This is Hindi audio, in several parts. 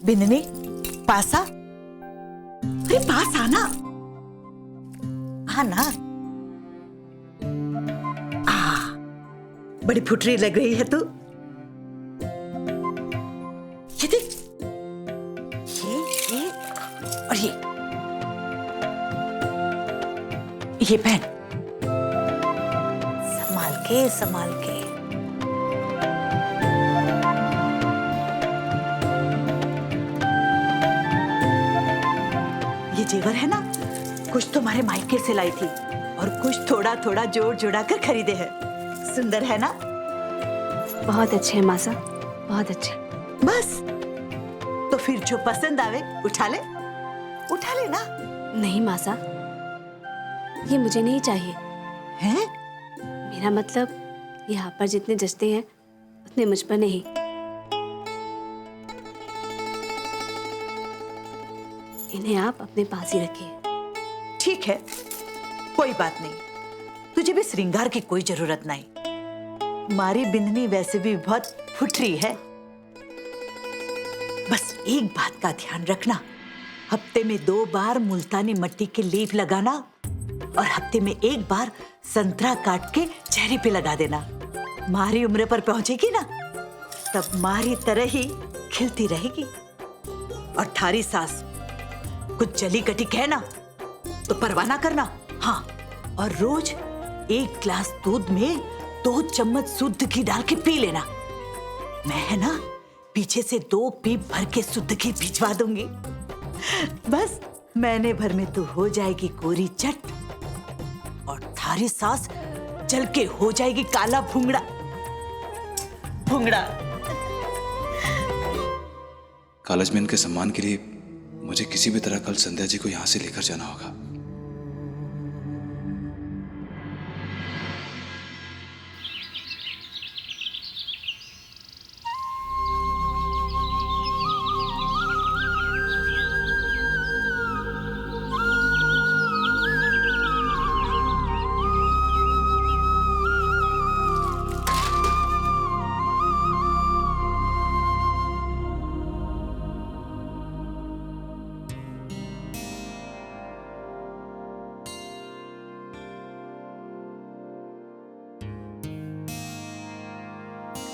बिन्नी, पास आ। अरे पास आना, आना। बड़ी फुटरी लग रही है तू। ये देख, ये और ये पहन। संभाल के, संभाल के। ये जेवर है ना, कुछ तुम्हारे मायके से लाई थी और कुछ थोड़ा थोड़ा जोड़ जोड़ा कर खरीदे हैं। सुंदर है ना? बहुत अच्छे हैं मासा, बहुत अच्छे। बस तो फिर जो पसंद आवे उठा ले, उठा ले ना। नहीं मासा, ये मुझे नहीं चाहिए। हैं? मेरा मतलब यहाँ पर जितने जचते हैं उतने मुझ पर नहीं। इन्हें आप अपने पास ही रखिए। ठीक है, कोई बात नहीं। तुझे भी श्रृंगार की कोई जरूरत नहीं। मारी बिंदनी वैसे भी बहुत फुटरी है। बस एक बात का ध्यान रखना, हफ्ते में 2 बार मुल्तानी मट्टी के लेप लगाना और हफ्ते में 1 बार संतरा काट के चेहरे पे लगा देना। मारी उम्र पर पहुंचेगी ना, तब मारी तरह ही खिलती रहेगी। और थारी सास कुछ जली कटी कहना तो परवाह ना करना। हाँ, और रोज 1 गिलास दूध में 2 चम्मच शुद्ध घी डाल के पी लेना। मैं है ना पीछे से 2 पीप भर के शुद्ध घी भिजवा दूंगी। बस महीने भर में तू हो जाएगी कोरी चट और थारी सास जल के हो जाएगी काला भुंगड़ा। भुंगड़ा। कालजमेन के सम्मान के लिए मुझे किसी भी तरह कल संध्या जी को यहां से लेकर जाना होगा।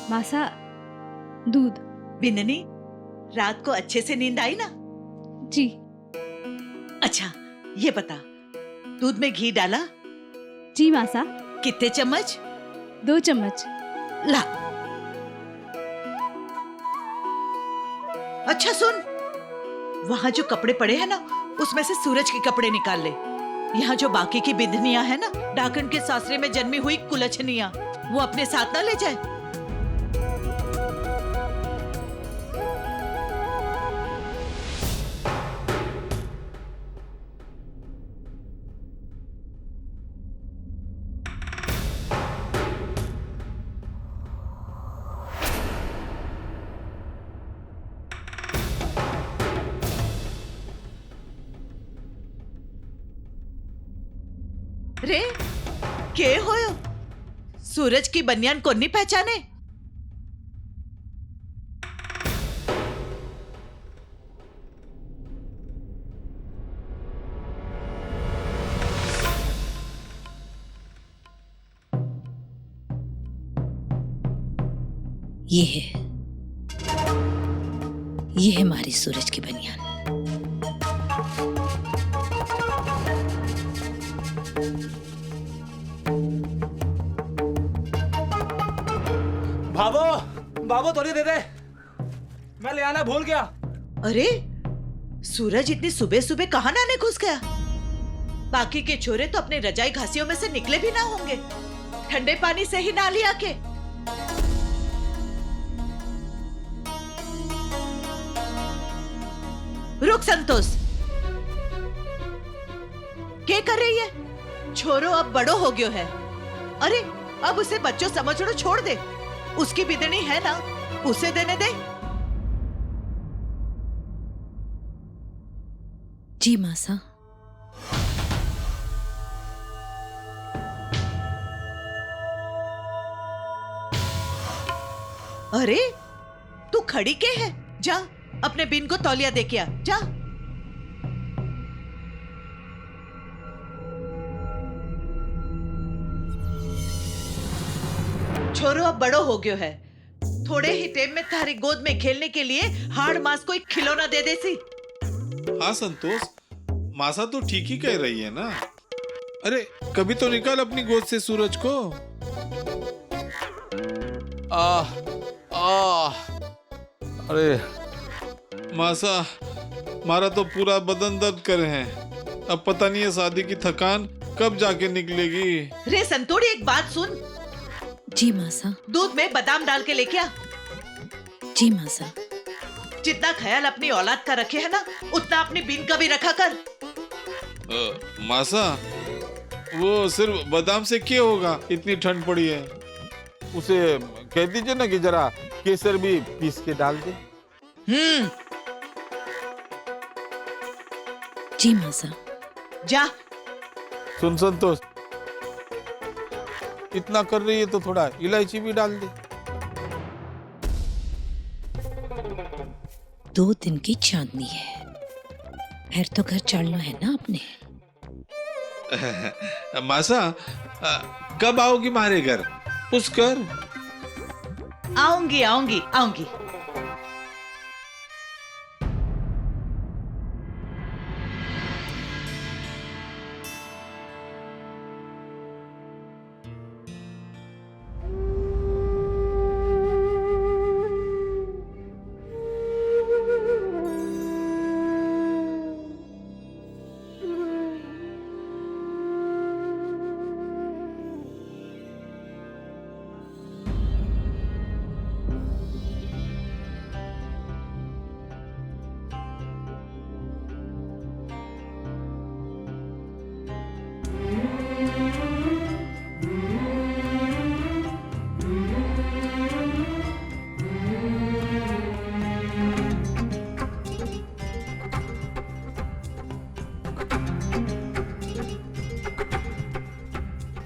मासा, दूध। बिन्नी, रात को अच्छे से नींद आई ना? जी। अच्छा, ये बता, दूध में घी डाला? जी मासा। कितने चम्मच? 2 चम्मच। ला। अच्छा सुन, वहां जो कपड़े पड़े हैं ना, उसमें से सूरज के कपड़े निकाल ले। यहाँ जो बाकी की बिंदनियां है ना, डाकन के सासरे में जन्मी हुई कुलछनियां, वो अपने साथ ना ले जाए। रे, के होयो? सूरज की बनियान को नहीं पहचाने? ये है हमारी सूरज की बनियान। बाबू, बाबू थोड़ी दे दे, मैं ले आना भूल गया। अरे, सूरज इतनी सुबह सुबह कहाँ नहाने घुस गया? बाकी के छोरे तो अपने रजाई घासियों में से निकले भी ना होंगे। ठंडे पानी से ही नहा लिया के। रुक संतोष, क्या कर रही है? छोरो अब बड़ो हो गयो है। अरे, अब उसे बच्चों समझो, छोड़ दे। उसकी बिदनी है ना, उसे देने दे। जी मासा। अरे, तू तू खड़ी के है? जा अपने बिन को तौलिया दे के आ, जा। छोरो अब बड़ो हो गयो है, थोड़े ही टाइम में थारी गोद में खेलने के लिए हाड़ मास को एक खिलौना दे दे सी। हाँ संतोष, मासा तो ठीक ही कह रही है ना। अरे कभी तो निकाल अपनी गोद से सूरज को। आह आह, अरे मासा, मारा तो पूरा बदन दर्द करे हैं। अब पता नहीं है शादी की थकान कब जाके निकलेगी। रे संतोड़ी, एक बात सुन। जी मासा। दूध में बादाम डाल के लेके आ। जी मासा। जितना ख्याल अपनी औलाद का रखे है ना, उतना अपनी बीन का भी रखा कर। मासा, वो सिर्फ बादाम से क्या होगा? इतनी ठंड पड़ी है। उसे कह दीजिए ना कि जरा केसर भी पीस के डाल दे। जी मासा। जा। सुन संतोष, इतना कर रही है तो थोड़ा इलायची भी डाल दे। 2 दिन की चांदनी है, फिर तो घर चलना है ना अपने। मासा, कब आओगी हमारे घर? पुष्कर। आऊंगी आऊंगी आऊंगी।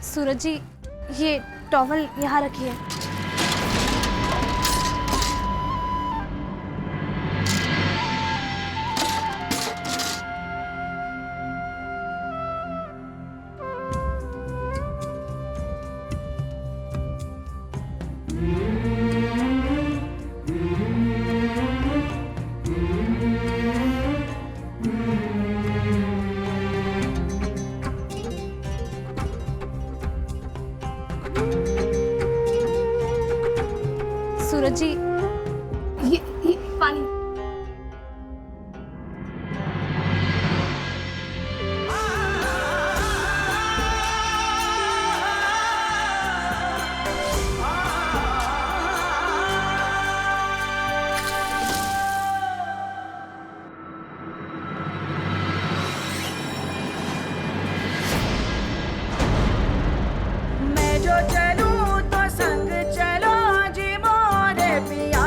सूरज जी, ये टॉवल यहाँ रखिए। सूरज जी, ये पानी। मैं जो चलूं तो संग चलो जी मोरे पिया,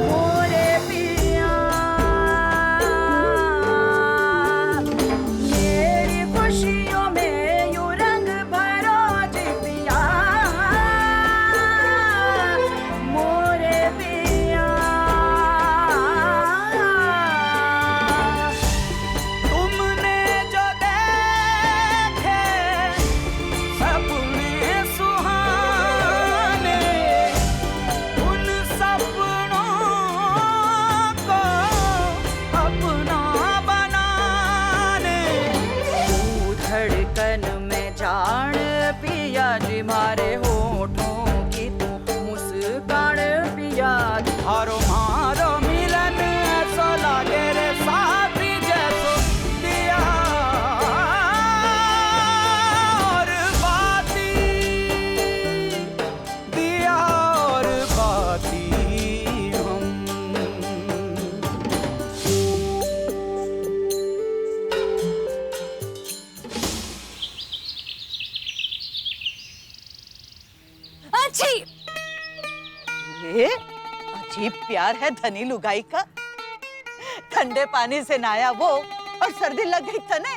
मोरे पिया। मेरी खुशियों में यूं रंग भरो जी पिया, मोरे पिया। तुमने जो देखे सपने सुहाने, उन सपनों को अपना बनाने, तू धड़कन में जान पिया जी, मारे होठों की तू मुस्कान पिया। हारो मारो मिलन ऐसा लागे रे साथी जैसो दिया और बाती, दिया और बाती हम। अच्छी। ये अजीब प्यार है धनी लुगाई का। ठंडे पानी से नहाया वो और सर्दी लग गई तने।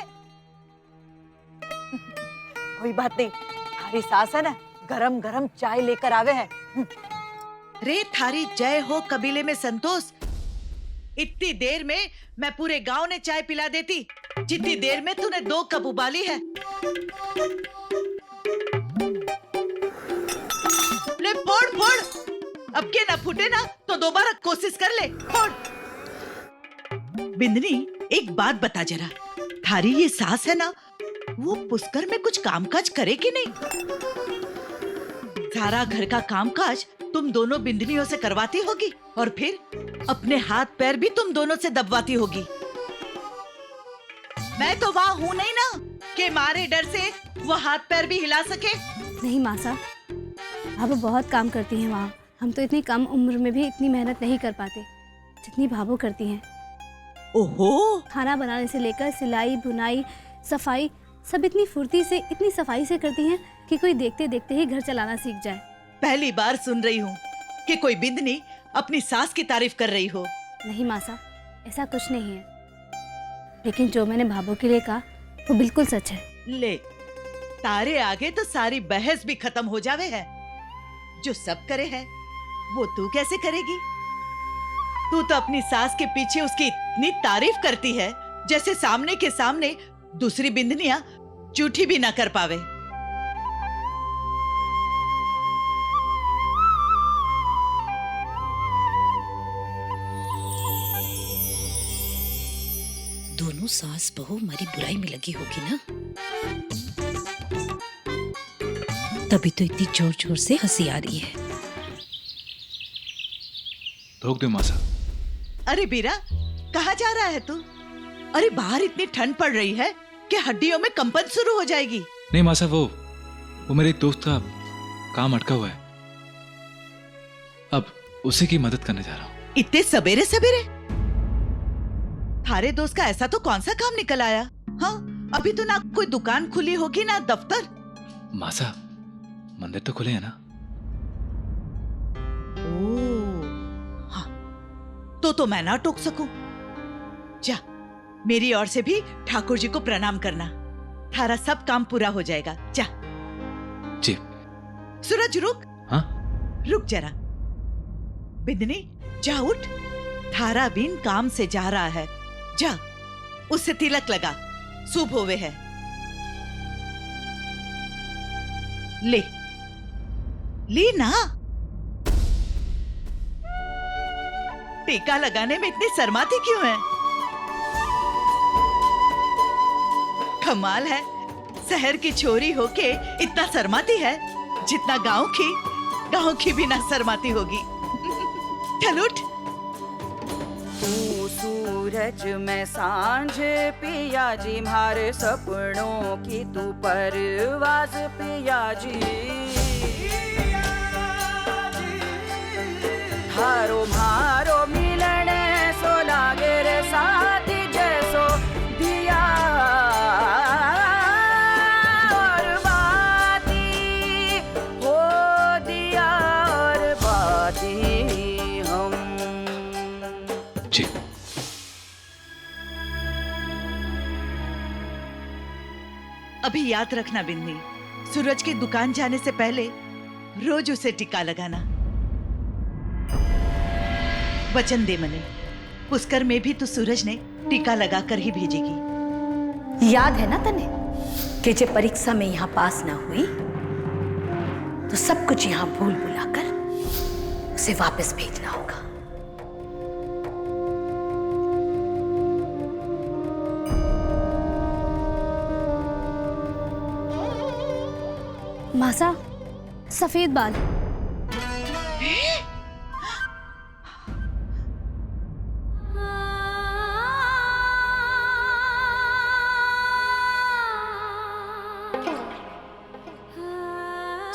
कोई बात नहीं, हमारी सास है ना, गरम गरम चाय लेकर आवे हैं। रे थारी जय हो कबीले में संतोष। इतनी देर में मैं पूरे गांव ने चाय पिला देती जितनी देर में तूने 2 कप उबाली है। ले फोड़ फोड़, अब के ना फूटे ना तो दोबारा कोशिश कर ले, फोड़। बिंदनी एक बात बता जरा, थारी ये सास है ना, वो पुष्कर में कुछ कामकाज करे कि नहीं? सारा घर का कामकाज तुम दोनों बिंदनियों से करवाती होगी और फिर अपने हाथ पैर भी तुम दोनों से दबवाती होगी। मैं तो वहाँ हूँ नहीं ना कि मारे डर से वो हाथ पैर भी हिला सके। नहीं मासा, भाभो बहुत काम करती हैं वहाँ। हम तो इतनी कम उम्र में भी इतनी मेहनत नहीं कर पाते जितनी भाभो करती हैं। ओहो, खाना बनाने से लेकर सिलाई बुनाई सफाई सब इतनी फुर्ती से इतनी सफाई से करती हैं कि कोई देखते देखते ही घर चलाना सीख जाए। पहली बार सुन रही हूँ कि कोई बिंदनी अपनी सास की तारीफ कर रही हो। नहीं मासा, ऐसा कुछ नहीं है, लेकिन जो मैंने भाभो के लिए कहा वो बिल्कुल सच है। ले, तारे आगे तो सारी बहस भी खत्म हो जावे है। जो सब करे है वो तू कैसे करेगी? तू तो अपनी सास के पीछे उसकी इतनी तारीफ करती है जैसे सामने के सामने दूसरी बिंदनियां झूठी भी ना कर पावे। दोनों सास बहू हमारी बुराई में लगी होगी ना, तभी तो इतनी जोर जोर से हंसी आ रही है। रोक दो मासा। अरे बीरा, कहाँ जा रहा है तू? अरे बाहर इतनी ठंड पड़ रही है कि हड्डियों में कंपन शुरू हो जाएगी। नहीं मासा, वो मेरे एक दोस्त का काम अटका हुआ है, अब उसी की मदद करने जा रहा हूँ। इतने सवेरे सवेरे? थारे दोस्त का ऐसा तो कौन सा काम निकल आया? हाँ, अभी तो ना कोई दुकान खुली होगी ना दफ्तर। मासा, मंदिर तो खुले हैं ना। तो मैं ना टोक सकूं। जा, मेरी ओर से भी ठाकुर जी को प्रणाम करना। थारा सब काम पूरा हो जाएगा। जा। जी। सूरज रुक। हाँ? रुक जरा। बिंदनी, जा उठ। थारा बिन काम से जा रहा है, जा उससे तिलक लगा, शुभ होवे है। ले ले ना। टीका लगाने में इतनी शर्माती क्यों है? कमाल है, शहर की छोरी होके इतना शर्माती है जितना गांव की भी ना शर्माती होगी। चल उठ। तू सूरज में सांझ पिया जी, मारे सपनों की तू परवाज पिया जी। हारो मारो मिलन सो लागे रे साथी जैसो दिया और बाती हो दिया और बाती हम। जी। अभी याद रखना बिन्नी, सूरज की दुकान जाने से पहले रोज उसे टीका लगाना। वचन दे मने, पुष्कर में भी तो सूरज ने टीका लगाकर ही भेजेगी। याद है ना तने कि जब परीक्षा में यहाँ पास ना हुई तो सब कुछ यहाँ भूल भुलाकर उसे वापस भेजना होगा। मासा, सफेद बाल।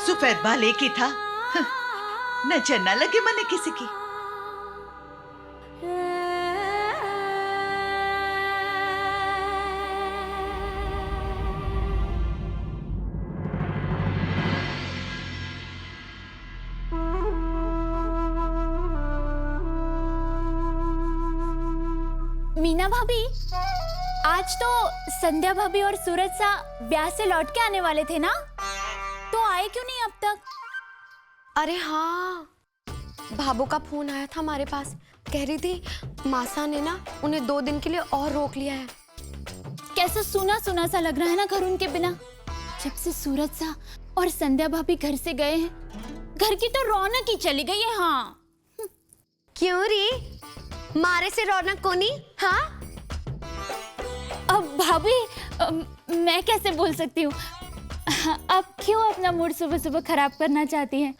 सफेद बाल एक ही था, नजर न लगे मने किसी की। मीना भाभी, आज तो संध्या भाभी और सूरज सा ब्याह से लौट के आने वाले थे ना, तो आए क्यों नहीं अब तक? अरे हाँ, भाभो का फोन आया था हमारे पास, कह रही थी मासा ने ना उन्हें 2 दिन के लिए और रोक लिया है। कैसा सुना सुना सा लग रहा है ना घर उनके बिना। जब से सूरज सा और संध्या भाभी घर से गए हैं, घर की तो रौनक ही चली गई है। हाँ क्यों री, मारे से रौनक कोनी? हाँ अब भाभी मैं कैसे बोल सकती हूँ। अब क्यों अपना मूड सुबह सुबह खराब करना चाहती हैं?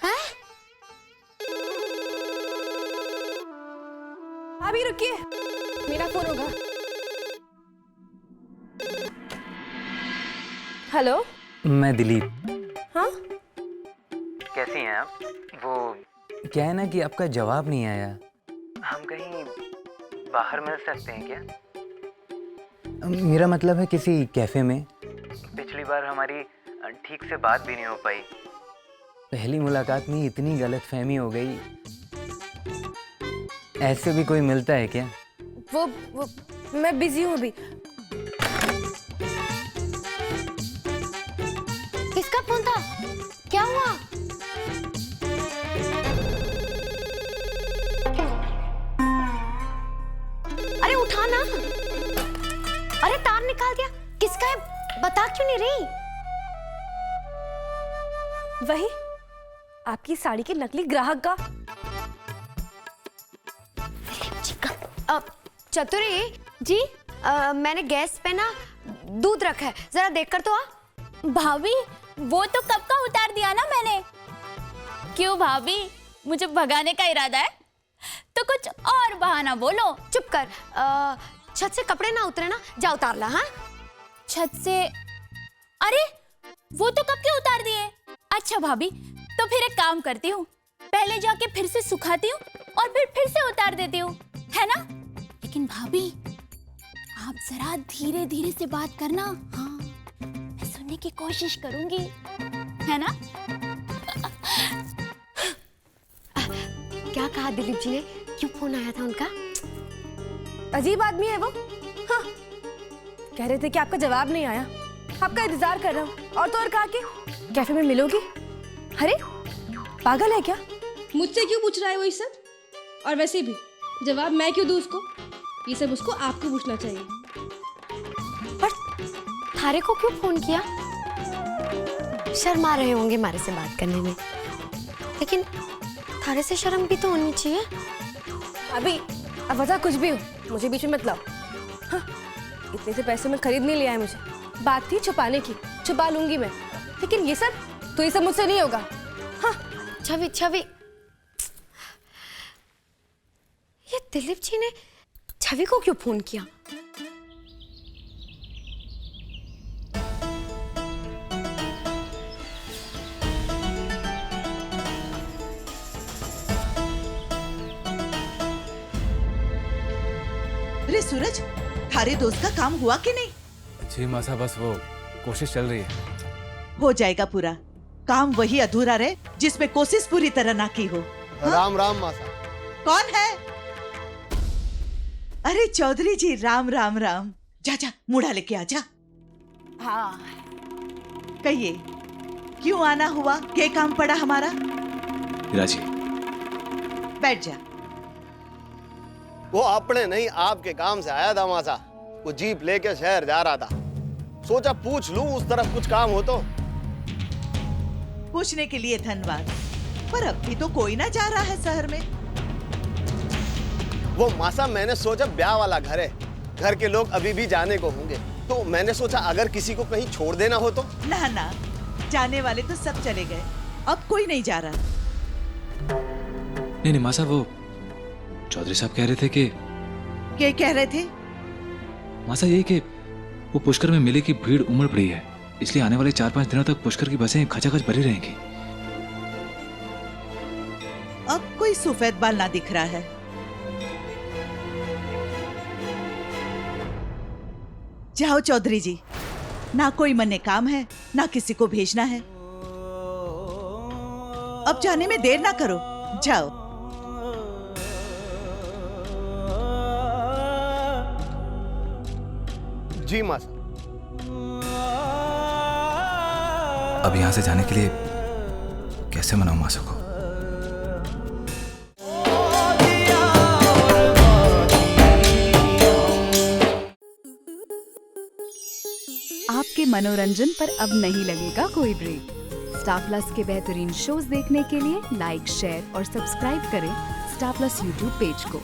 अभी रुकिए, मेरा फोन होगा। हेलो, मैं दिलीप। हाँ कैसी हैं आप? वो क्या है ना कि आपका जवाब नहीं आया। हम कहीं बाहर मिल सकते हैं क्या? मेरा मतलब है किसी कैफे में। पिछली बार हमारी ठीक से बात भी नहीं हो पाई। पहली मुलाकात में इतनी गलतफहमी हो गई। ऐसे भी कोई मिलता है क्या? वो मैं बिजी हूँ अभी। किसका फोन था? क्या हुआ? अरे उठा ना। अरे तार निकाल दिया। किसका है? बता क्यों नहीं रही? वही आपकी साड़ी के नकली ग्राहक का। चतुरी जी, मैंने गैस पे ना दूध रखा है, जरा देख कर तो आ। भाभी वो तो कब का उतार दिया ना मैंने। क्यों भाभी, मुझे भगाने का इरादा है? तो कुछ और बहाना बोलो। चुप कर। छत से कपड़े ना उतरे ना, जा उतार ला। हाँ छत से? अरे वो तो कब के उतार दिए। अच्छा भाभी, तो फिर एक काम करती हूँ, पहले जाके फिर से सुखाती हूँ और फिर से उतार देती हूँ, है ना? लेकिन भाभी आप जरा धीरे धीरे से बात करना। हाँ मैं सुनने की कोशिश करूंगी, है ना? क्या कहा दिलीप जी ने? क्यों फोन आया था उनका? अजीब आदमी है वो। हाँ कह रहे थे कि आपका जवाब नहीं आया, आपका इंतजार कर रहा हूँ। और तो और कहा कि कैफे में मिलोगी। अरे पागल है क्या? मुझसे क्यों पूछ रहा है वो ये सब? और वैसे भी जवाब मैं क्यों दूं उसको? ये सब उसको आपको पूछना चाहिए। पर थारे को क्यों फोन किया? शर्मा रहे होंगे हमारे से बात करने में, लेकिन थारे से शर्म भी तो होनी चाहिए। अभी अब वजह कुछ भी हो, मुझे बीच में मत लाओ। हाँ, इतने से पैसे में खरीद नहीं लिया है मुझे। बात थी छुपाने की, छुपा लूंगी मैं, लेकिन ये सब मुझसे नहीं होगा। हाँ छवि छवि, ये दिलीप जी ने छवि को क्यों फोन किया? अरे सूरज, थारे दोस्त का काम हुआ कि नहीं? जी मासा, बस वो कोशिश चल रही है। हो जाएगा पूरा। काम वही अधूरा रहे जिसमें कोशिश पूरी तरह ना की हो। हाँ? राम राम मासा। कौन है? अरे चौधरी जी, राम राम राम। जा जा मुड़ा लेके आ जा। हाँ कहिए, क्यों आना हुआ? क्या काम पड़ा हमारा? राजी, बैठ जा। वो अपने नहीं आपके काम से आया था मासा। वो जीप लेके शहर जा रहा था, सोचा पूछ लूं उस तरफ कुछ काम हो तो। पूछने के लिए धन्यवाद, पर अब भी तो कोई ना जा रहा है शहर में। वो मासा, मैंने सोचा ब्याह वाला घर है, घर के लोग अभी भी जाने को होंगे, तो मैंने सोचा अगर किसी को कहीं छोड़ देना हो तो। ना ना, जाने वाले तो सब चले गए, अब कोई नहीं जा रहा। नहीं मासा, वो चौधरी साहब कह रहे थे कि क्या कह रहे थे? मासा यही कि वो पुष्कर में मेले की भीड़ उमड़ पड़ी है, इसलिए आने वाले 4-5 दिनों तक पुष्कर की बसें खचाखच भरी रहेंगी। अब कोई सफेद बाल ना दिख रहा है। जाओ चौधरी जी, ना कोई मन्ने काम है, ना किसी को भेजना है। अब जाने में देर ना करो, जाओ। जी मासा। अब यहाँ से जाने के लिए कैसे मनाऊं मासा को? आपके मनोरंजन पर अब नहीं लगेगा कोई ब्रेक। स्टार प्लस के बेहतरीन शोज देखने के लिए लाइक, शेयर और सब्सक्राइब करें स्टार प्लस यूट्यूब पेज को।